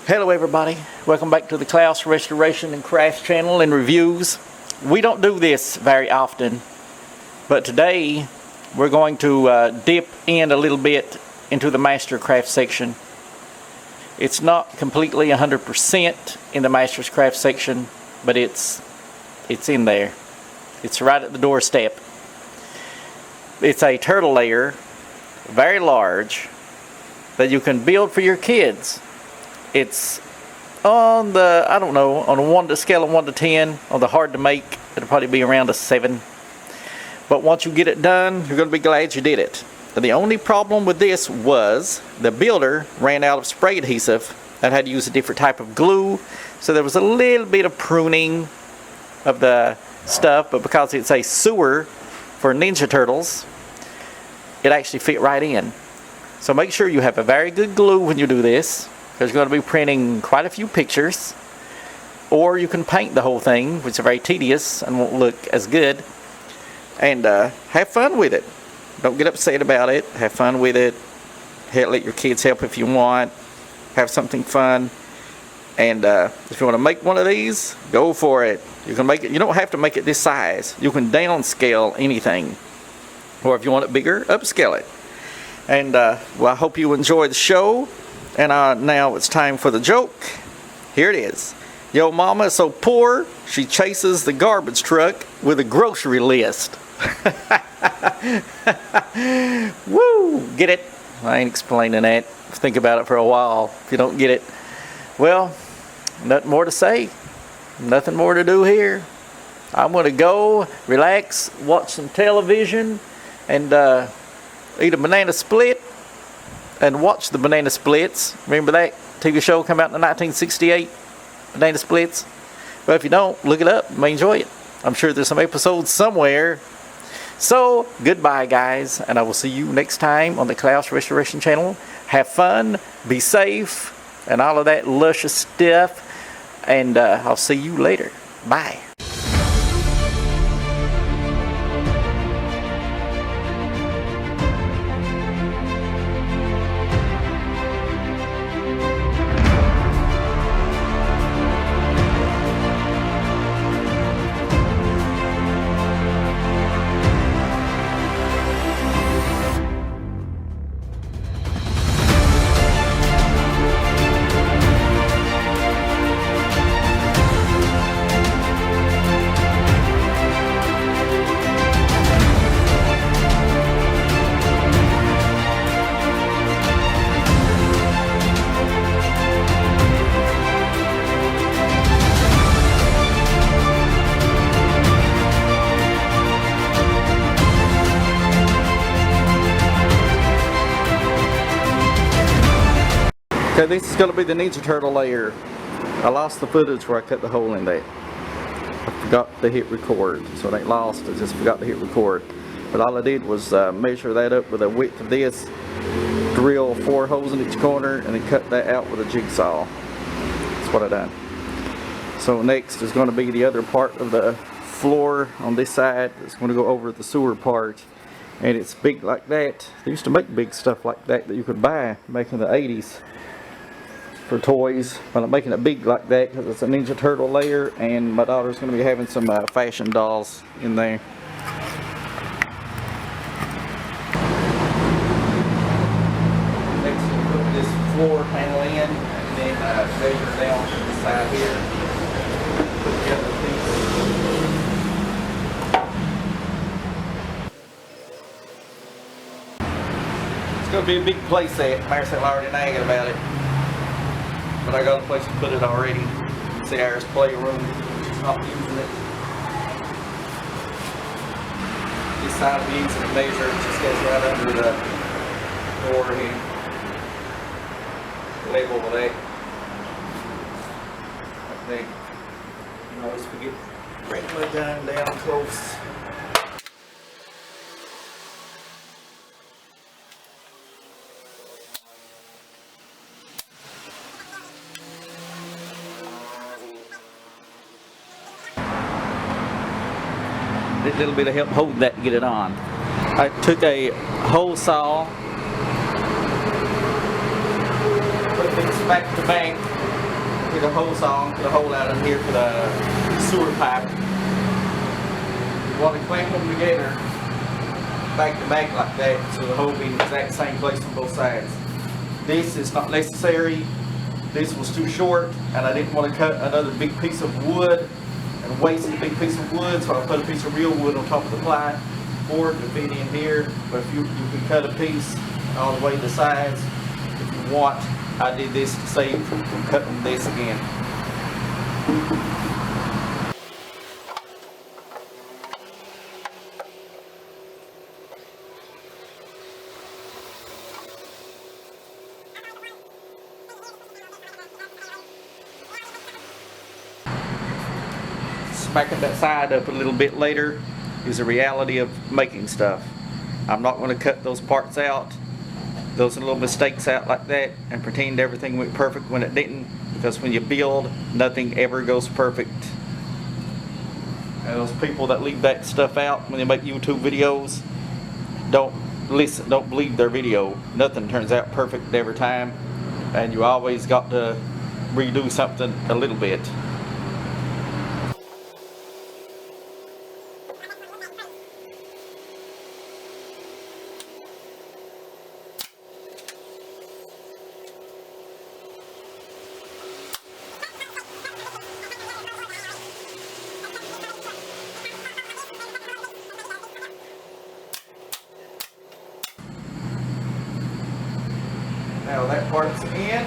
Hello everybody, welcome back to the Klaus Restoration and Crafts channel and reviews. We don't do this very often, but today we're going to dip in a little bit into the Master Craft section. It's not completely 100% in the Master's Craft section, but it's in there. It's right at the doorstep. It's a turtle lair, very large, that you can build for your kids. It's on the, I don't know, on a scale of 1 to 10, on the hard to make, it'll probably be around a 7. But once you get it done, you're going to be glad you did it. The only problem with this was the builder ran out of spray adhesive and had to use a different type of glue. So there was a little bit of pruning of the stuff, but because it's a sewer for Ninja Turtles, it actually fit right in. So make sure you have a very good glue when you do this, because you're going to be printing quite a few pictures. Or you can paint the whole thing, which is very tedious and won't look as good. And have fun with it. Don't get upset about it. Have fun with it. Let your kids help if you want. Have something fun. And if you want to make one of these, go for it. You can make it. You don't have to make it this size. You can downscale anything. Or if you want it bigger, upscale it. And well, I hope you enjoy the show. And now it's time for the joke. Here it is. Yo mama is so poor, she chases the garbage truck with a grocery list. Woo! Get it? I ain't explaining that. Think about it for a while if you don't get it. Well, nothing more to say. Nothing more to do here. I'm going to go, relax, watch some television, and eat a banana split. And watch the Banana Splits. Remember that TV show come out in 1968? Banana Splits? Well, if you don't, look it up. You may enjoy it. I'm sure there's some episodes somewhere. So, goodbye guys. And I will see you next time on the Klaus Restoration channel. Have fun. Be safe. And all of that luscious stuff. And I'll see you later. Bye. Okay, this is going to be the Ninja Turtle layer. I lost the footage where I cut the hole in that. I forgot to hit record, so it ain't lost, I just forgot to hit record. But all I did was measure that up with the width of this, drill 4 holes in each corner, and then cut that out with a jigsaw. That's what I done. So next is going to be the other part of the floor on this side. It's going to go over the sewer part. And it's big like that. They used to make big stuff like that you could buy back in the 80s. For toys, but I'm making it big like that because it's a Ninja Turtle layer, and my daughter's going to be having some fashion dolls in there. Next, we'll put this floor panel in, and then measure down to the side here. Put together the piece. It's going to be a big play set. Marisol already nagging about it. But I got a place to put it already. It's the Air's playroom. She's not using it. This side of easy to measure. It just goes right under the door here. Label with that. Like that. You know, as we get regular down close. A little bit of help hold that to get it on. I took a hole saw, put these back to back, get a hole saw and put a hole out in here for the sewer pipe. You want to clamp them together back to back like that so the hole be in the exact same place on both sides. This is not necessary. This was too short and I didn't want to cut another big piece of wood and waste a big piece of wood, so I put a piece of real wood on top of the ply board to fit in here. But if you can cut a piece all the way to the sides if you want. I did this to save from cutting this again. Smacking that side up a little bit later is the reality of making stuff. I'm not going to cut those parts out, those little mistakes out like that, and pretend everything went perfect when it didn't, because when you build, nothing ever goes perfect. And those people that leave that stuff out when they make YouTube videos, don't believe their video. Nothing turns out perfect every time, and you always got to redo something a little bit. Now that part's in.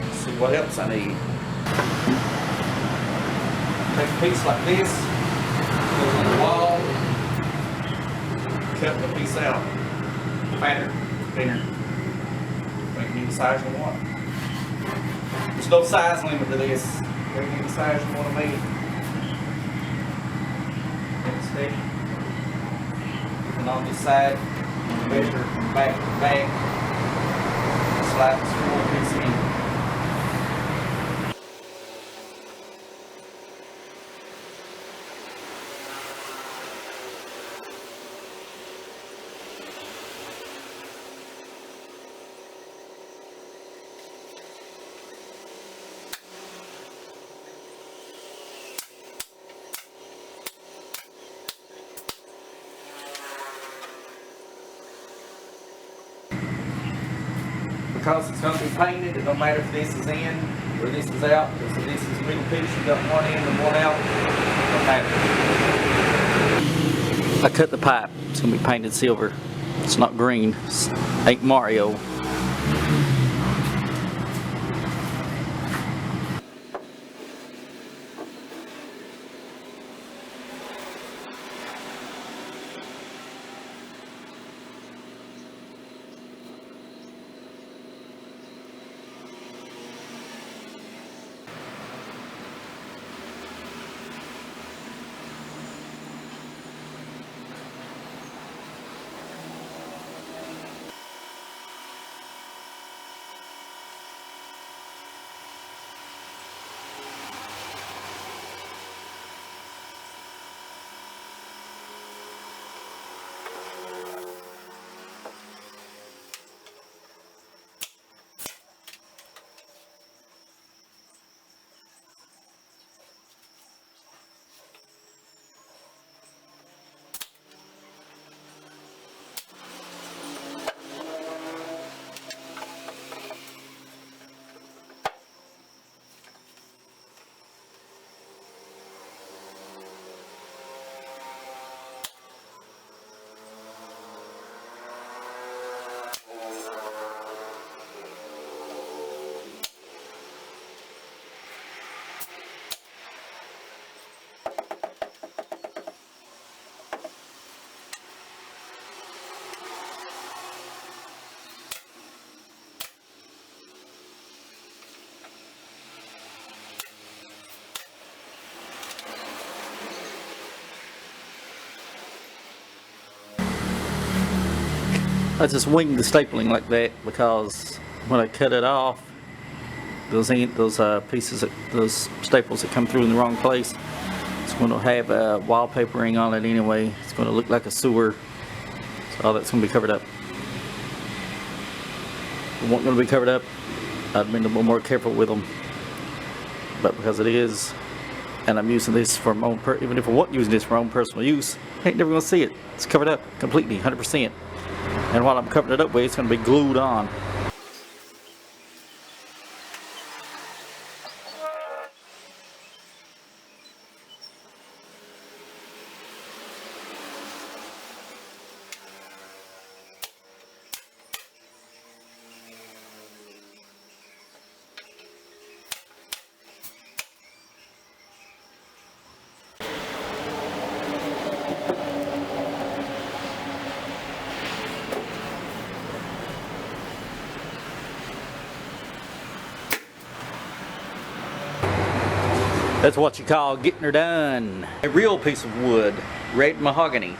Let's see what else I need. Take a piece like this, goes on the wall, cut the piece out, fatter, thinner, make it any size you want. There's no size limit to this. Make it any size you want to make. Get steady. And on this side, measure back to back, slide the screw piece in. Because it's going to be painted, it don't matter if this is in or this is out, because if this is the middle piece, you got one in and one out, it don't matter. I cut the pipe, it's going to be painted silver. It's not green, it ain't Mario. I just winged the stapling like that because when I cut it off, those pieces, those staples that come through in the wrong place, it's going to have wallpapering on it anyway. It's going to look like a sewer, so all that's going to be covered up. It won't going to be covered up. I've been a little more careful with them, but because it is, and I'm using this for my own even if I wasn't using this for my own personal use, I ain't never gonna see it. It's covered up completely, 100%. And while I'm covering it up with, it's gonna be glued on. That's what you call getting her done. A real piece of wood, red mahogany.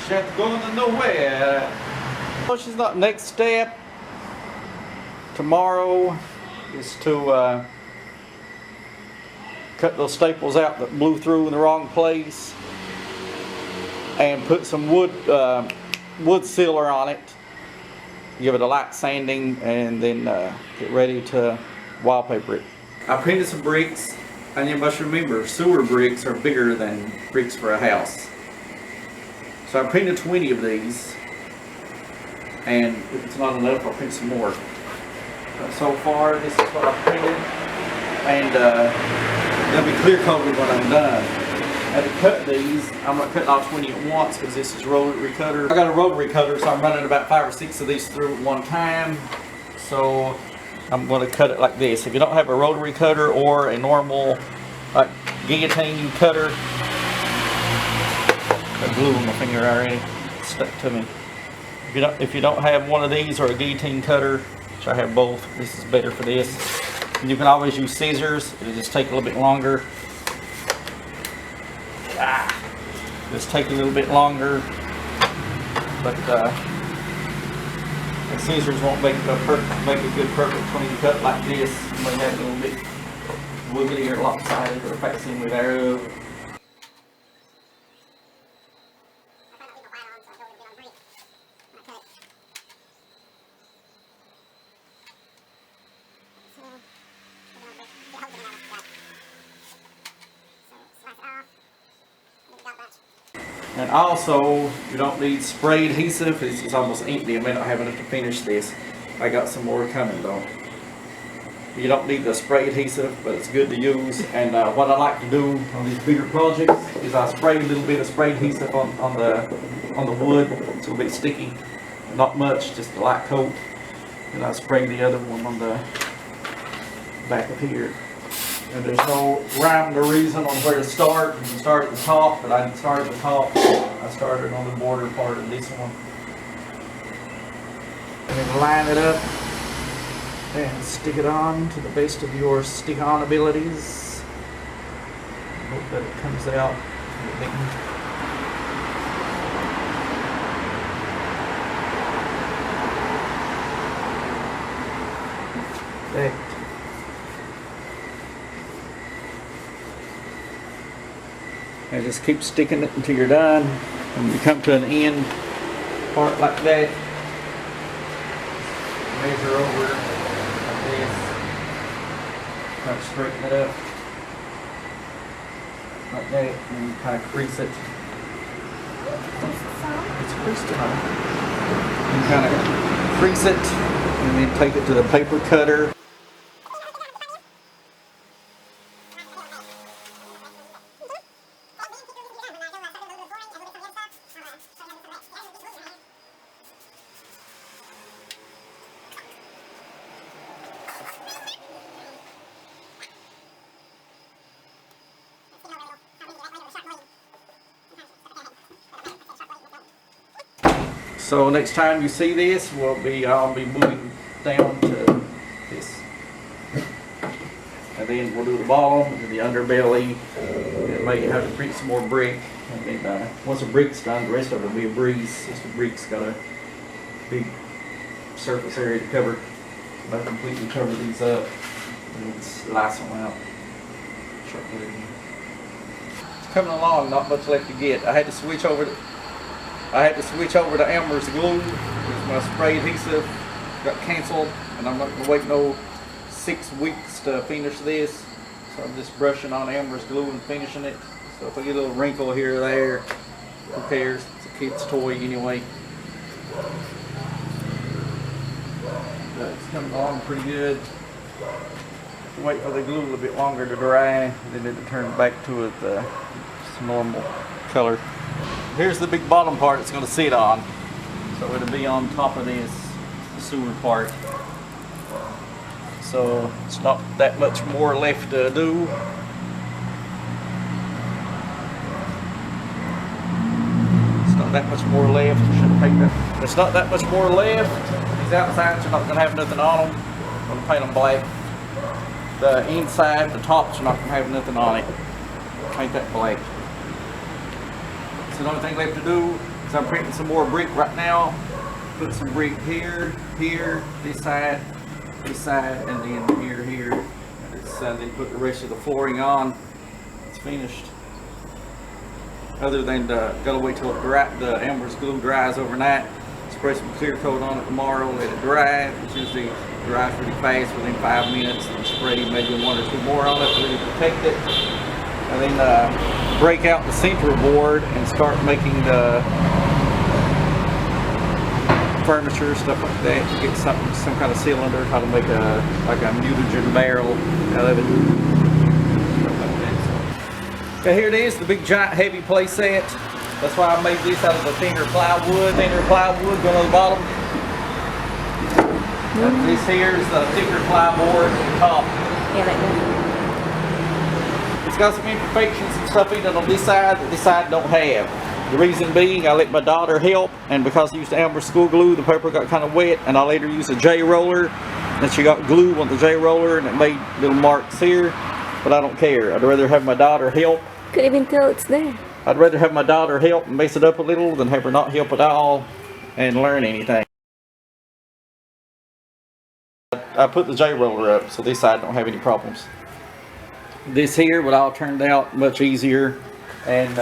She's going to nowhere. So she's not. Next step tomorrow is to cut those staples out that blew through in the wrong place and put some wood sealer on it. Give it a light sanding and then get ready to wallpaper it. I painted some bricks, and you must remember sewer bricks are bigger than bricks for a house. So I painted 20 of these, and if it's not enough, I'll paint some more. But so far, this is what I've painted, and they'll be clear coated when I'm done. And to cut these, I'm not cutting all 20 at once because this is rotary cutter. I got a rotary cutter, so I'm running about 5 or 6 of these through at one time. So I'm going to cut it like this. If you don't have a rotary cutter or a normal like guillotine cutter, got glue on my finger already, it's stuck to me. If you don't have one of these or a guillotine cutter, which I have both, this is better for this. And you can always use scissors. It'll just take a little bit longer. Just take a little bit longer, but the scissors won't make a good perfect clean cut like this. You may have a little bit wiggly or lopsided or faxing with arrow. And also, you don't need spray adhesive. This is almost empty. I may not have enough to finish this. I got some more coming though. You don't need the spray adhesive, but it's good to use. And what I like to do on these bigger projects is I spray a little bit of spray adhesive on the wood. It's a little bit sticky. Not much, just a light coat. And I spray the other one on the back of here. And there's no rhyme or reason on where to start. You can start at the top, but I didn't start at the top. I started on the border part of this one. And then line it up and stick it on to the best of your stick-on abilities. Hope that it comes out. Perfect. And just keep sticking it until you're done. And you come to an end part like that, measure over like this, try to straighten it up like that, and you kind of crease it. It's creased enough. You kind of crease it, and then take it to the paper cutter. So next time you see this, I'll be moving down to this. And then we'll do the bottom and the underbelly. And may have to print some more brick. And then once the brick's done, the rest of it will be a breeze. Just the brick's got a big surface area to cover. I'll completely cover these up and slice them out. It's coming along, not much left to get. I had to switch over to Elmer's glue. My spray adhesive got canceled, and I'm not gonna wait no 6 weeks to finish this. So I'm just brushing on Elmer's glue and finishing it. So if I get a little wrinkle here or there, who cares? It's a kid's toy anyway. But it's coming along pretty good. Wait for the glue a little bit longer to dry, then it'll turn back to its normal color. Here's the big bottom part it's going to sit on. So it'll be on top of this, the sewer part. So it's not that much more left to do. It's not that much more left. Shouldn't take that. There's not that much more left. These outsides are not going to have nothing on them. I'm going to paint them black. The inside, the tops are not going to have nothing on it. Paint that black. So the only thing left to do is I'm printing some more brick right now. Put some brick here, this side, and then here. Then put the rest of the flooring on. It's finished. Other than gotta wait till the Elmer's glue dries overnight. Spray some clear coat on it tomorrow. Let it dry. It usually dries pretty fast within 5 minutes. And spray maybe 1 or 2 more on it to really protect it. And then break out the center board and start making the furniture, stuff like that. Get some kind of cylinder, how to make a mutagen barrel out of it. Stuff like that. So, here it is, the big giant heavy play set. That's why I made this out of the thinner plywood going on the bottom. This here is the thicker plywood on the top. Yeah, like that. It's got some imperfections and stuff in it on this side that this side don't have. The reason being, I let my daughter help, and because I used Elmer's school glue, the paper got kind of wet, and I let her use a J roller. And she got glue on the J roller, and it made little marks here. But I don't care. I'd rather have my daughter help. Couldn't even tell it's there. I'd rather have my daughter help and mess it up a little than have her not help at all and learn anything. I put the J roller up, so this side don't have any problems. This here would all turned out much easier, and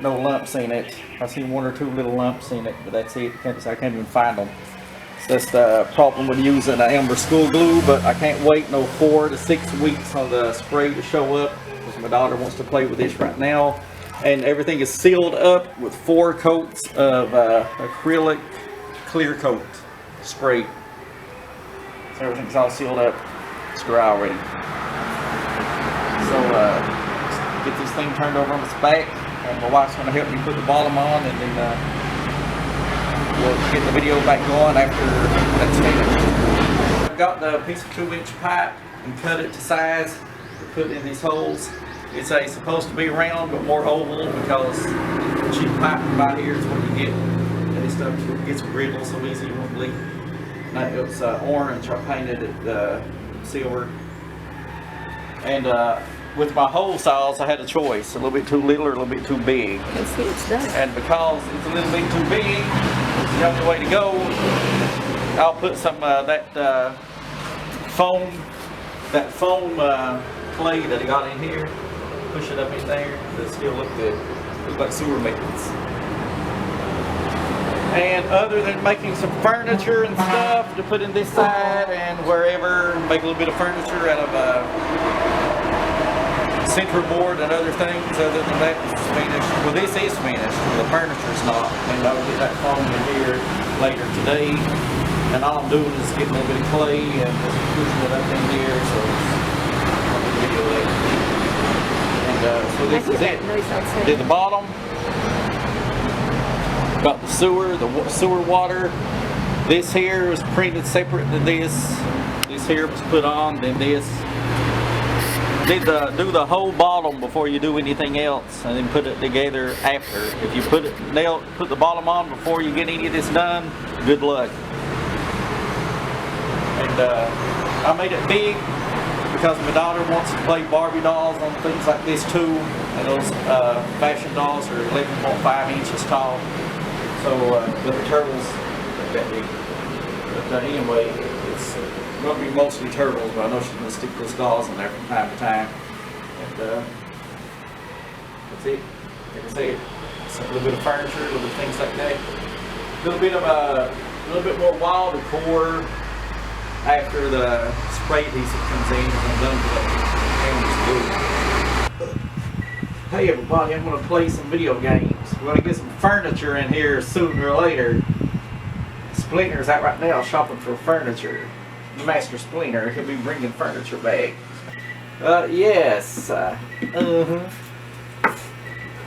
no lumps in it. I see 1 or 2 little lumps in it, but that's it. I can't even find them. So that's the problem with using Elmer's school glue, but I can't wait no 4 to 6 weeks on the spray to show up, because my daughter wants to play with this right now. And everything is sealed up with 4 coats of acrylic clear coat spray. So everything's all sealed up. It's dry already. So get this thing turned over on its back, and my wife's going to help me put the bottom on, and then we'll get the video back going after that's finished. I've got the piece of 2-inch pipe and cut it to size to put in these holes. It's supposed to be round but more oval, because the cheap pipe you buy here is what you get. And this stuff gets brittle so easy it won't leak. Now it's orange. I painted it silver. And with my hole saws, I had a choice: a little bit too little or a little bit too big. Let's see, it's done. And because it's a little bit too big, it's the only way to go. I'll put some that foam clay that I got in here. Push it up in there. It'll still look good. Looks like sewer maintenance. And other than making some furniture and stuff to put in this side and wherever, make a little bit of furniture out of center board and other things. Other than that, it's finished. Well, this is finished. The furniture's not. And I'll get that foam in here later today. And all I'm doing is getting a little bit of clay and just pushing it up in there. So I'll do a video later. And so this is it. Did the bottom. Got the sewer water. This here was printed separate than this. This here was put on, then this. need to do the whole bottom before you do anything else, and then put it together after. If you put the bottom on before you get any of this done, good luck. And I made it big because my daughter wants to play Barbie dolls on things like this too, and those fashion dolls are 11.5 inches tall. So the turtles are that big. But anyway, it's going to be mostly turtles, but I know she's going to stick those dolls in there from time to time. And that's it. Like I said, it's a little bit of furniture, a little bit of things like that. A little bit more wall decor after the spray adhesive comes in, and I'm done with that. Hey everybody, I'm going to play some video games. We're going to get some furniture in here sooner or later. Splinter's out right now shopping for furniture. Master Splinter, he'll be bringing furniture back. Yes. I'm going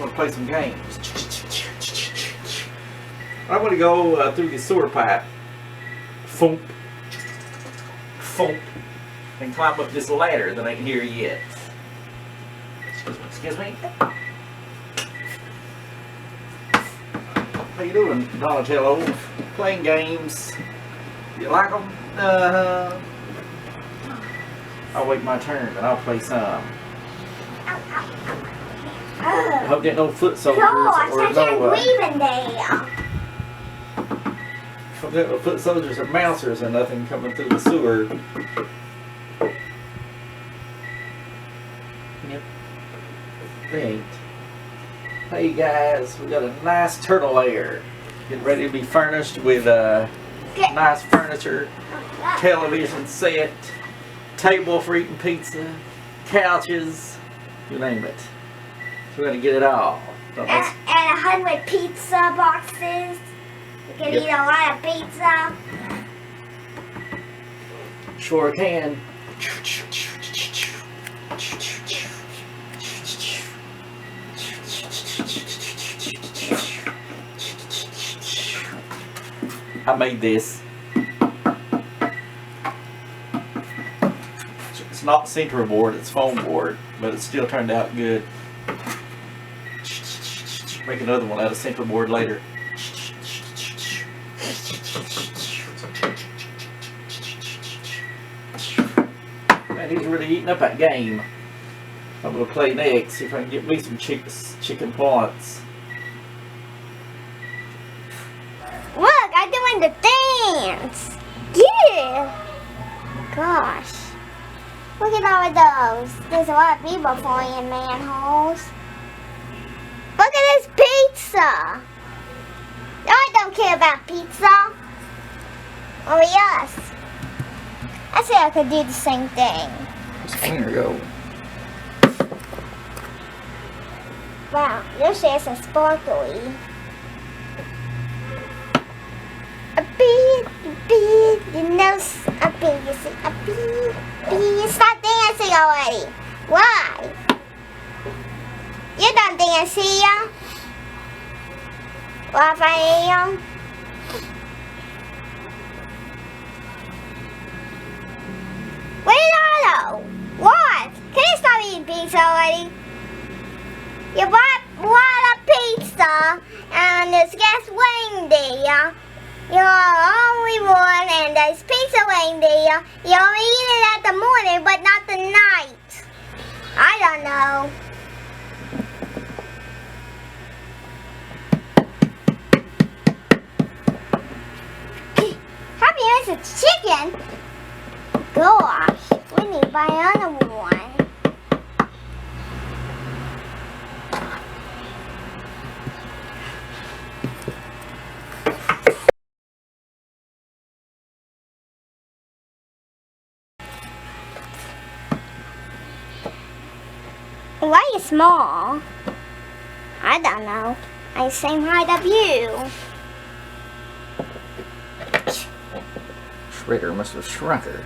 to play some games. I'm going to go through the sewer pipe. Foomp. Foomp. And climb up this ladder that ain't here yet. Excuse me. How you doing, Donatello? Playing games. You like them? I'll wait my turn and I'll play some. I hope there no foot soldiers or no. Hope there no foot soldiers or mousers or nothing coming through the sewer. Yep. They ain't. Hey guys, we got a nice turtle lair. Getting ready to be furnished with nice furniture, television set, table for eating pizza, couches, you name it. So we're gonna get it all. And 100 pizza boxes. You can eat a lot of pizza. Sure can. I made this. It's not center board, it's foam board, but it still turned out good. Make another one out of center board later. Man, he's really eating up that game. I'm gonna play next, see if I can get me some chicken points. Look, I'm doing the dance. Yeah. Gosh. Look at all of those. There's a lot of people falling in manholes. Look at this pizza. No, I don't care about pizza. Oh, yes. I say I could do the same thing. Where's the finger go? Wow, this is a sparkly. A bee, your nose, a bee, you see, a bee. Stop dancing already. Why? You done dancing, yeah? Raphael? Leonardo! What? Can you stop eating pizza already? You bought a pizza and it's just reindeer. You're the only one and there's pizza reindeer. You only eat it at the morning but not the night. I don't know. Happy Meal's a chicken? Gosh, we need to buy another one. Why are you small? I don't know. I'm the same height as you. Shredder must have shrunk her.